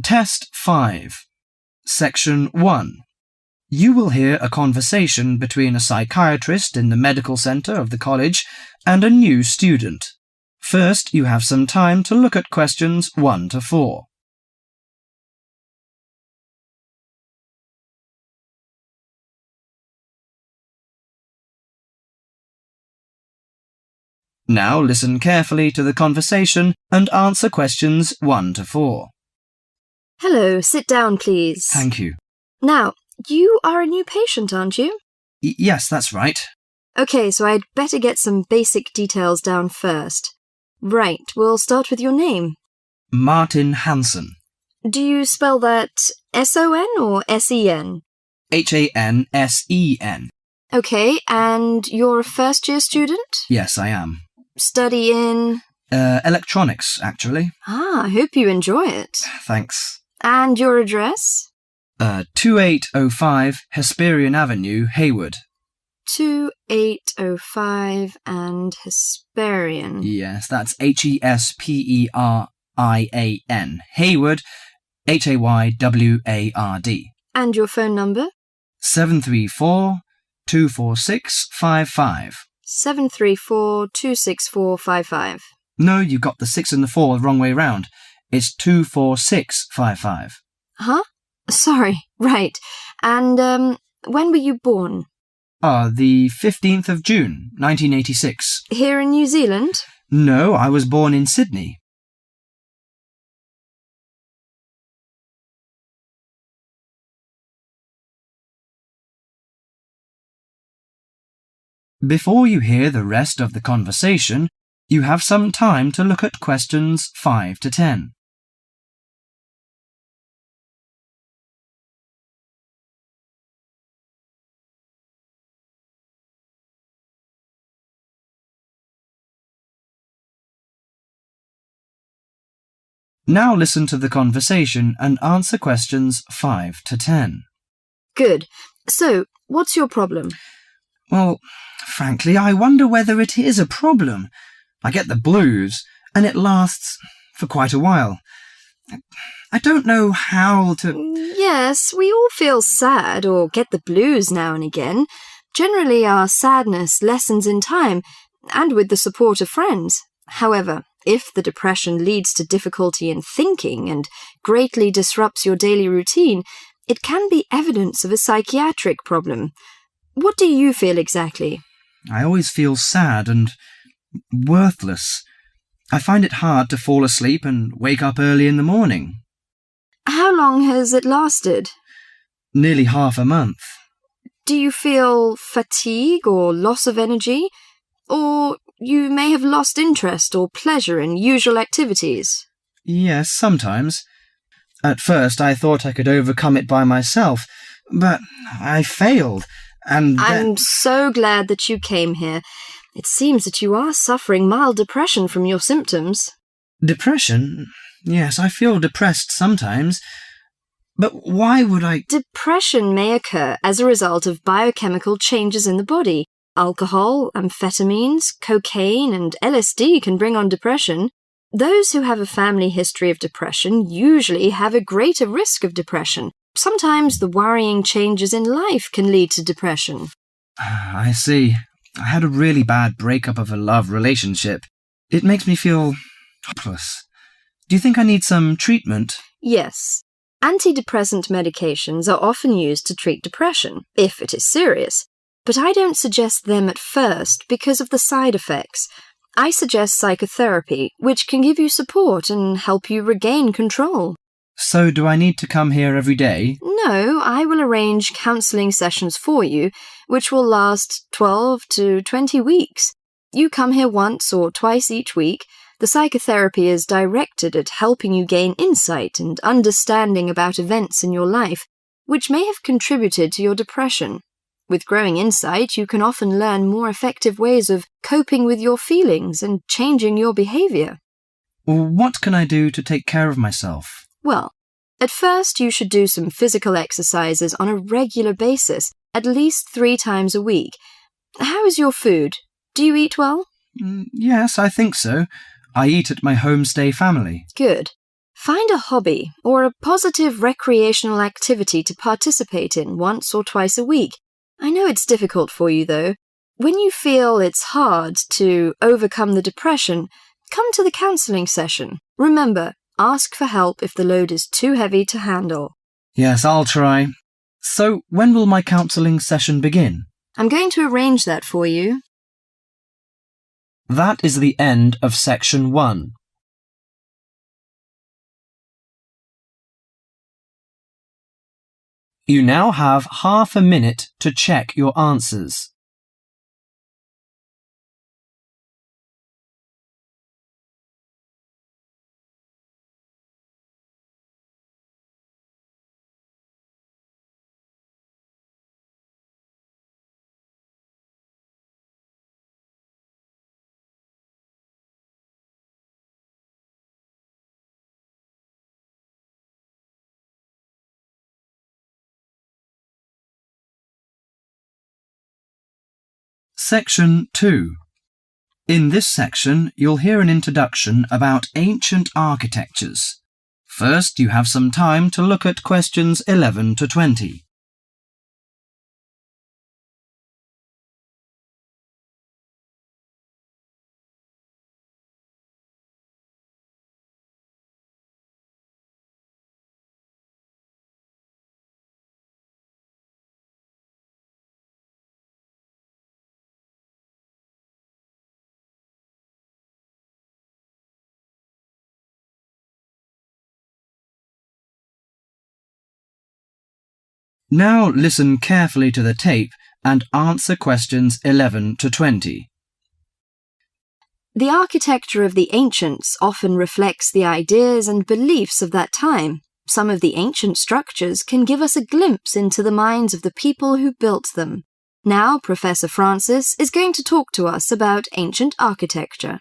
Test 5. Section 1. You will hear a conversation between a psychiatrist in the medical centre of the college and a new student. First, you have some time to look at questions 1 to 4. Now listen carefully to the conversation and answer questions 1 to 4. Hello, sit down, please. Thank you. Now, you are a new patient, aren't you? Yes, that's right. Okay, so I'd better get some basic details down first. Right, we'll start with your name. Martin Hansen. Do you spell that S-O-N or S-E-N? Hansen. Okay, and you're a first-year student? Yes, I am. Study in? Electronics, actually. I hope you enjoy it. Thanks. And your address? 2805 Hesperian Avenue, Hayward. 2805 and Hesperian. Yes, that's Hesperian. Hayward, Hayward. And your phone number? 734-246-55. 734-264-55. No, you got the 6 and the 4 the wrong way round. It's 246-55. Huh? Sorry, right. And, when were you born? The 15th of June, 1986. Here in New Zealand? No, I was born in Sydney. Before you hear the rest of the conversation, you have some time to look at questions 5 to 10. Now listen to the conversation and answer questions 5 to 10. Good. So, what's your problem? Well, frankly, I wonder whether it is a problem. I get the blues, and it lasts for quite a while. I don't know how to... Yes, we all feel sad or get the blues now and again. Generally, our sadness lessens in time, and with the support of friends. However, if the depression leads to difficulty in thinking and greatly disrupts your daily routine, it can be evidence of a psychiatric problem. What do you feel exactly? I always feel sad and worthless. I find it hard to fall asleep and wake up early in the morning. How long has it lasted? Nearly half a month. Do you feel fatigue or loss of energy? Or you may have lost interest or pleasure in usual activities? Yes, sometimes. At first I thought I could overcome it by myself, but I failed. I'm so glad that you came here. It seems that you are suffering mild depression from your symptoms. Depression? Yes, I feel depressed sometimes. But why would I... Depression may occur as a result of biochemical changes in the body. Alcohol, amphetamines, cocaine, and LSD can bring on depression. Those who have a family history of depression usually have a greater risk of depression. Sometimes the worrying changes in life can lead to depression. I see. I had a really bad breakup of a love relationship. It makes me feel hopeless. Do you think I need some treatment? Yes. Antidepressant medications are often used to treat depression, if it is serious. But I don't suggest them at first because of the side effects. I suggest psychotherapy, which can give you support and help you regain control. So do I need to come here every day? No, I will arrange counselling sessions for you, which will last 12 to 20 weeks. You come here once or twice each week. The psychotherapy is directed at helping you gain insight and understanding about events in your life, which may have contributed to your depression. With growing insight, you can often learn more effective ways of coping with your feelings and changing your behaviour. What can I do to take care of myself? Well, at first you should do some physical exercises on a regular basis, at least 3 times a week. How is your food? Do you eat well? Yes, I think so. I eat at my homestay family. Good. Find a hobby or a positive recreational activity to participate in once or twice a week. I know it's difficult for you, though. When you feel it's hard to overcome the depression, come to the counselling session. Remember, ask for help if the load is too heavy to handle. Yes, I'll try. So, when will my counselling session begin? I'm going to arrange that for you. That is the end of section 1. You now have half a minute to check your answers. Section 2. In this section, you'll hear an introduction about ancient architectures. First, you have some time to look at questions 11 to 20. Now listen carefully to the tape and answer questions 11 to 20. The architecture of the ancients often reflects the ideas and beliefs of that time. Some of the ancient structures can give us a glimpse into the minds of the people who built them. Now, Professor Francis is going to talk to us about ancient architecture.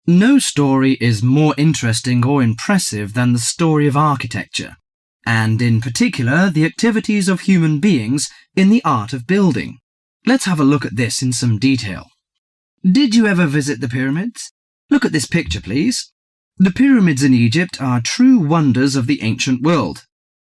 No story is more interesting or impressive than the story of architecture, and in particular the activities of human beings in the art of building. Let's have a look at this in some detail. Did you ever visit the pyramids? Look at this picture, please. The pyramids in Egypt are true wonders of the ancient world.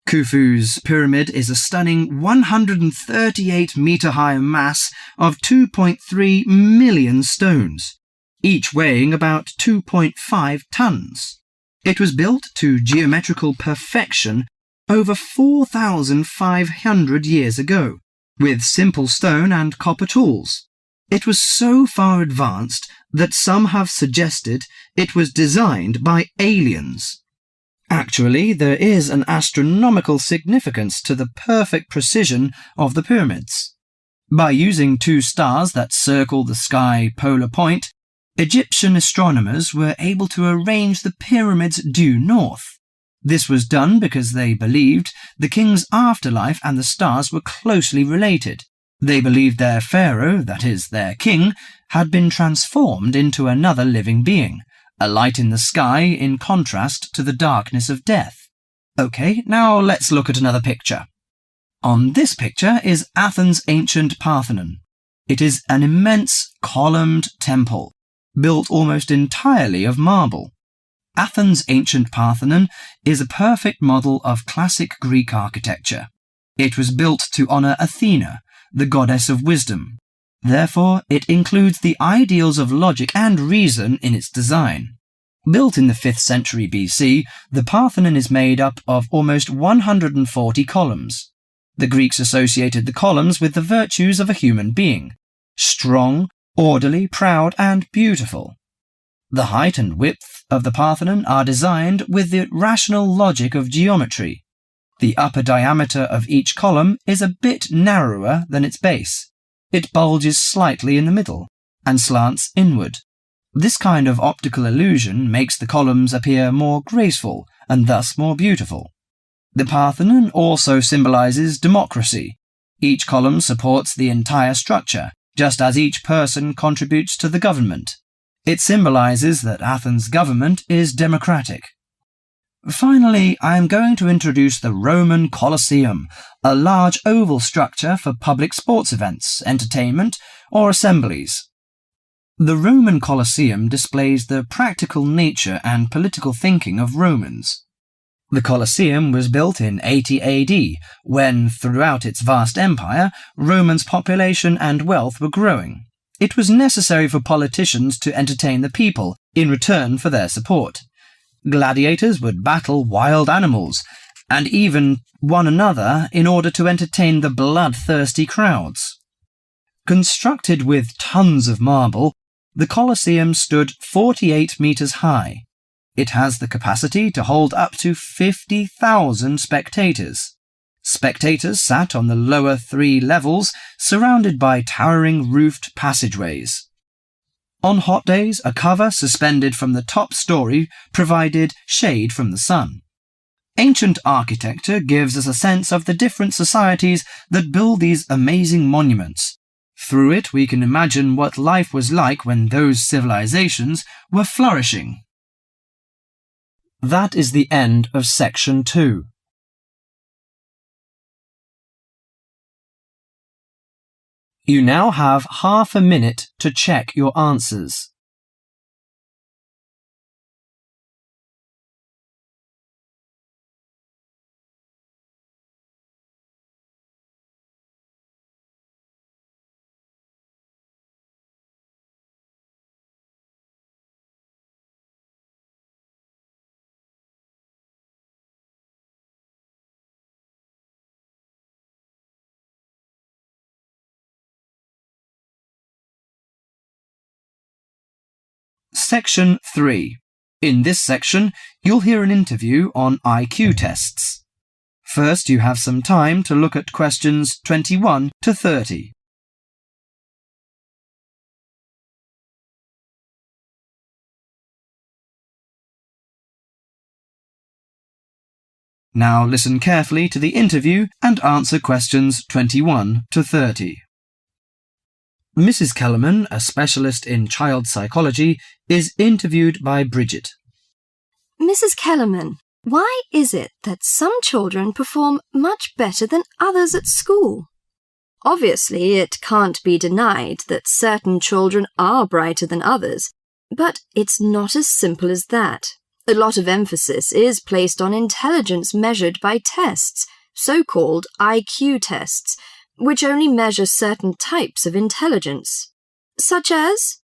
Khufu's pyramid is a stunning 138-metre-high mass of 2.3 million stones, each weighing about 2.5 tons. It was built to geometrical perfection over 4,500 years ago, with simple stone and copper tools. It was so far advanced that some have suggested it was designed by aliens. Actually, there is an astronomical significance to the perfect precision of the pyramids. By using 2 stars that circle the sky polar point, Egyptian astronomers were able to arrange the pyramids due north. This was done because they believed the king's afterlife and the stars were closely related. They believed their pharaoh, that is, their king, had been transformed into another living being, a light in the sky in contrast to the darkness of death. Okay, now let's look at another picture. On this picture is Athens' ancient Parthenon. It is an immense columned temple, built almost entirely of marble. Athens' ancient Parthenon is a perfect model of classic Greek architecture. It was built to honour Athena, the goddess of wisdom. Therefore, it includes the ideals of logic and reason in its design. Built in the 5th century BC, the Parthenon is made up of almost 140 columns. The Greeks associated the columns with the virtues of a human being: strong, orderly, proud, and beautiful. The height and width of the Parthenon are designed with the rational logic of geometry. The upper diameter of each column is a bit narrower than its base. It bulges slightly in the middle and slants inward. This kind of optical illusion makes the columns appear more graceful and thus more beautiful. The Parthenon also symbolizes democracy. Each column supports the entire structure, just as each person contributes to the government. It symbolizes that Athens' government is democratic. Finally, I am going to introduce the Roman Colosseum, a large oval structure for public sports events, entertainment, or assemblies. The Roman Colosseum displays the practical nature and political thinking of Romans. The Colosseum was built in 80 AD, when, throughout its vast empire, Romans' population and wealth were growing. It was necessary for politicians to entertain the people in return for their support. Gladiators would battle wild animals, and even one another in order to entertain the bloodthirsty crowds. Constructed with tons of marble, the Colosseum stood 48 meters high. It has the capacity to hold up to 50,000 spectators. Spectators sat on the lower 3 levels, surrounded by towering roofed passageways. On hot days, a cover suspended from the top story provided shade from the sun. Ancient architecture gives us a sense of the different societies that build these amazing monuments. Through it, we can imagine what life was like when those civilizations were flourishing. That is the end of section 2. You now have half a minute to check your answers. Section 3. In this section, you'll hear an interview on IQ tests. First, you have some time to look at questions 21 to 30. Now listen carefully to the interview and answer questions 21 to 30. Mrs. Kellerman, a specialist in child psychology, is interviewed by Bridget. Mrs. Kellerman, why is it that some children perform much better than others at school? Obviously, it can't be denied that certain children are brighter than others, but it's not as simple as that. A lot of emphasis is placed on intelligence measured by tests, so-called IQ tests, which only measure certain types of intelligence, such as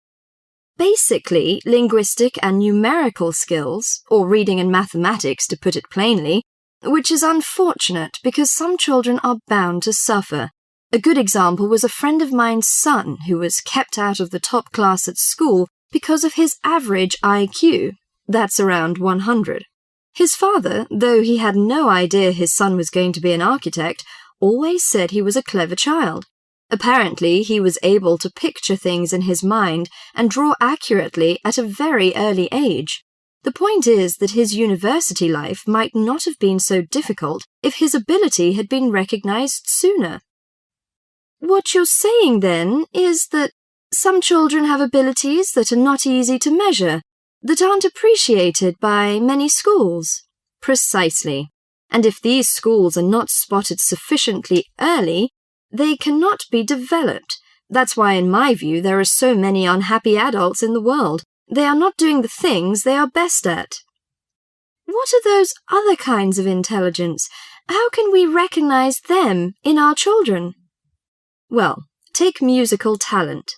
basically linguistic and numerical skills, or reading and mathematics to put it plainly, which is unfortunate because some children are bound to suffer. A good example was a friend of mine's son who was kept out of the top class at school because of his average IQ. That's around 100. His father, though he had no idea his son was going to be an architect, always said he was a clever child. Apparently, he was able to picture things in his mind and draw accurately at a very early age. The point is that his university life might not have been so difficult if his ability had been recognized sooner. What you're saying, then, is that some children have abilities that are not easy to measure, that aren't appreciated by many schools. Precisely. And if these schools are not spotted sufficiently early, they cannot be developed. That's why, in my view, there are so many unhappy adults in the world. They are not doing the things they are best at. What are those other kinds of intelligence? How can we recognize them in our children? Well, take musical talent.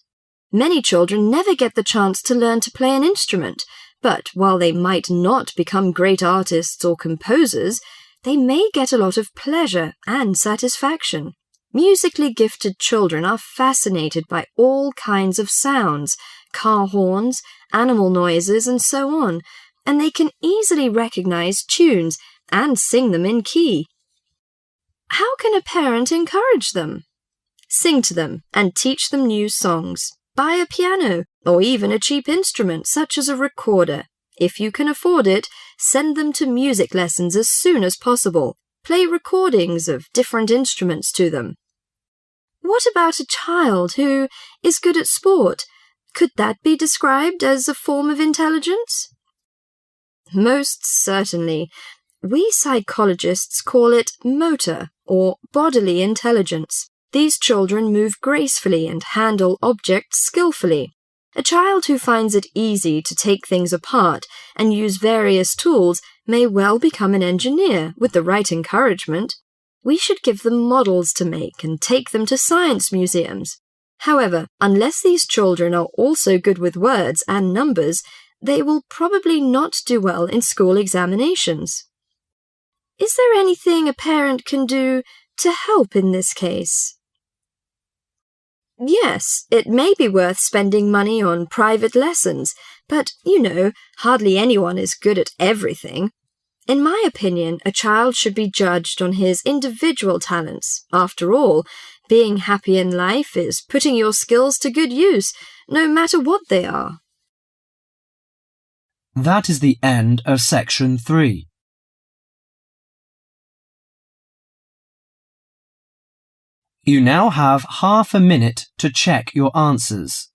Many children never get the chance to learn to play an instrument, but while they might not become great artists or composers, they may get a lot of pleasure and satisfaction. Musically gifted children are fascinated by all kinds of sounds, car horns, animal noises, and so on, and they can easily recognize tunes and sing them in key. How can a parent encourage them? Sing to them and teach them new songs. Buy a piano or even a cheap instrument such as a recorder. If you can afford it, send them to music lessons as soon as possible. Play recordings of different instruments to them. What about a child who is good at sport? Could that be described as a form of intelligence? Most certainly. We psychologists call it motor or bodily intelligence. These children move gracefully and handle objects skillfully. A child who finds it easy to take things apart and use various tools may well become an engineer with the right encouragement. We should give them models to make and take them to science museums. However, unless these children are also good with words and numbers, they will probably not do well in school examinations. Is there anything a parent can do to help in this case? Yes, it may be worth spending money on private lessons, but, hardly anyone is good at everything. In my opinion, a child should be judged on his individual talents. After all, being happy in life is putting your skills to good use, no matter what they are. That is the end of section 3. You now have half a minute to check your answers.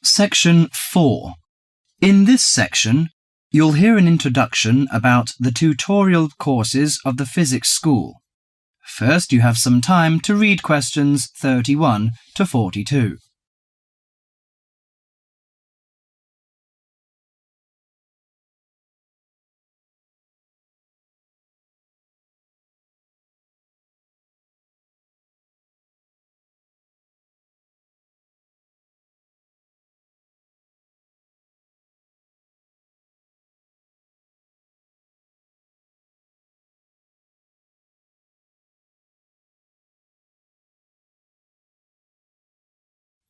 Section 4. In this section, you'll hear an introduction about the tutorial courses of the physics school. First, you have some time to read questions 31 to 42.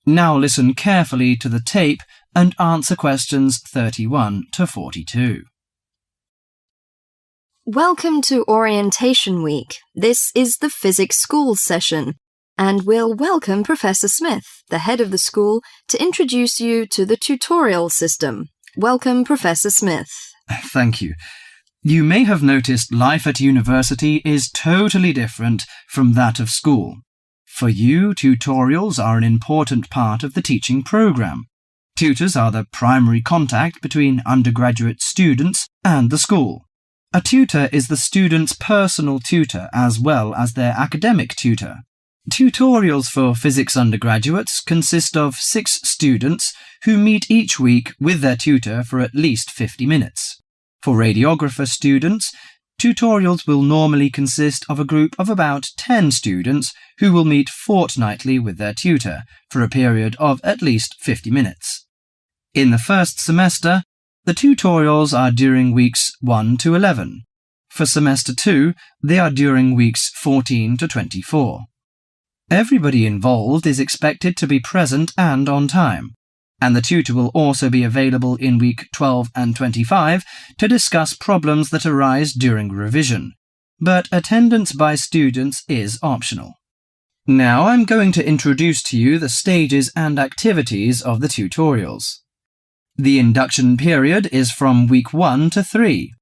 Now listen carefully to the tape and answer questions 31 to 42. Welcome to Orientation Week. This is the physics school session, and we'll welcome Professor Smith, the head of the school, to introduce you to the tutorial system. Welcome, Professor Smith. Thank you. You may have noticed life at university is totally different from that of school. For you, tutorials are an important part of the teaching program. Tutors are the primary contact between undergraduate students and the school. A tutor is the student's personal tutor as well as their academic tutor. Tutorials for physics undergraduates consist of 6 students who meet each week with their tutor for at least 50 minutes. For radiographer students, tutorials will normally consist of a group of about 10 students who will meet fortnightly with their tutor for a period of at least 50 minutes. In the first semester, the tutorials are during weeks 1 to 11. For semester 2, they are during weeks 14 to 24. Everybody involved is expected to be present and on time, and the tutor will also be available in week 12 and 25 to discuss problems that arise during revision, but attendance by students is optional. Now I'm going to introduce to you the stages and activities of the tutorials. The induction period is from week 1 to 3.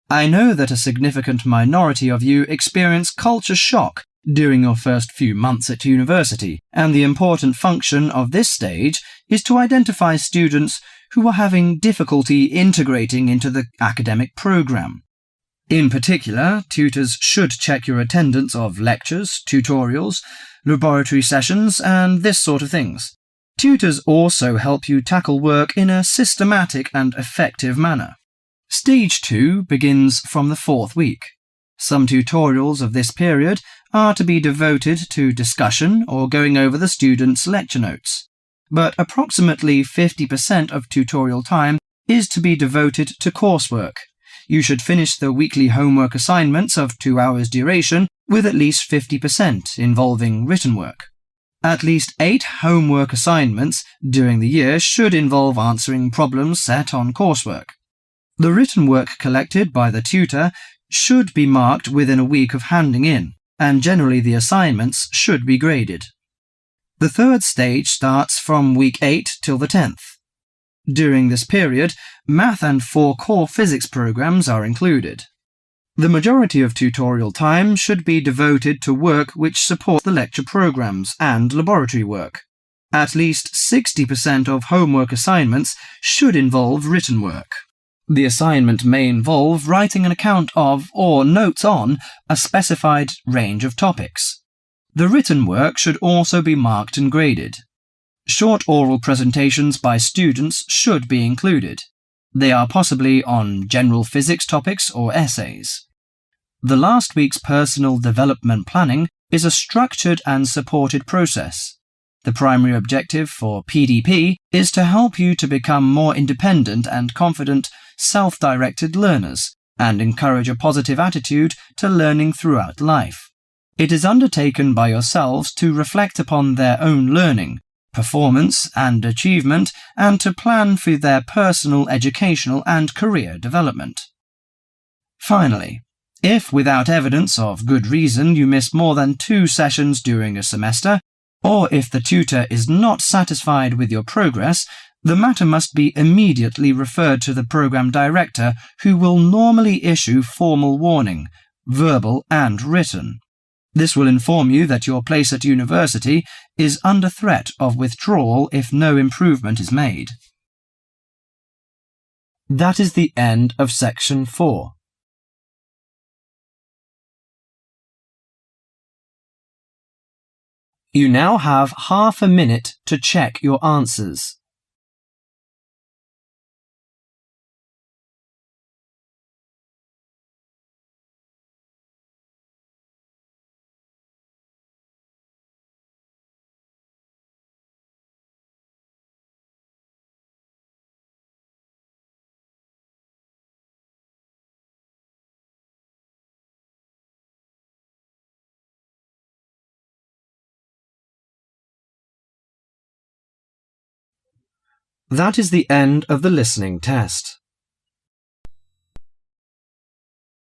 I know that a significant minority of you experience culture shock during your first few months at university, and the important function of this stage is to identify students who are having difficulty integrating into the academic program. In particular, tutors should check your attendance of lectures, tutorials, laboratory sessions, and this sort of things. Tutors also help you tackle work in a systematic and effective manner. Stage 2 begins from the 4th week. Some tutorials of this period are to be devoted to discussion or going over the students' lecture notes, but approximately 50% of tutorial time is to be devoted to coursework. You should finish the weekly homework assignments of 2 hours duration with at least 50% involving written work. At least 8 homework assignments during the year should involve answering problems set on coursework. The written work collected by the tutor should be marked within a week of handing in, and generally the assignments should be graded. The third stage starts from week 8 till the 10th. During this period, math and 4 core physics programs are included. The majority of tutorial time should be devoted to work which support the lecture programs and laboratory work. At least 60% of homework assignments should involve written work. The assignment may involve writing an account of or notes on a specified range of topics. The written work should also be marked and graded. Short oral presentations by students should be included. They are possibly on general physics topics or essays. The last week's personal development planning is a structured and supported process. The primary objective for PDP is to help you to become more independent and confident, self-directed learners and encourage a positive attitude to learning throughout life. It is undertaken by yourselves to reflect upon their own learning, performance and achievement, and to plan for their personal, educational and career development. Finally, if without evidence of good reason you miss more than 2 sessions during a semester, or if the tutor is not satisfied with your progress, the matter must be immediately referred to the program director, who will normally issue formal warning, verbal and written. This will inform you that your place at university is under threat of withdrawal if no improvement is made. That is the end of section 4. You now have half a minute to check your answers. That is the end of the listening test.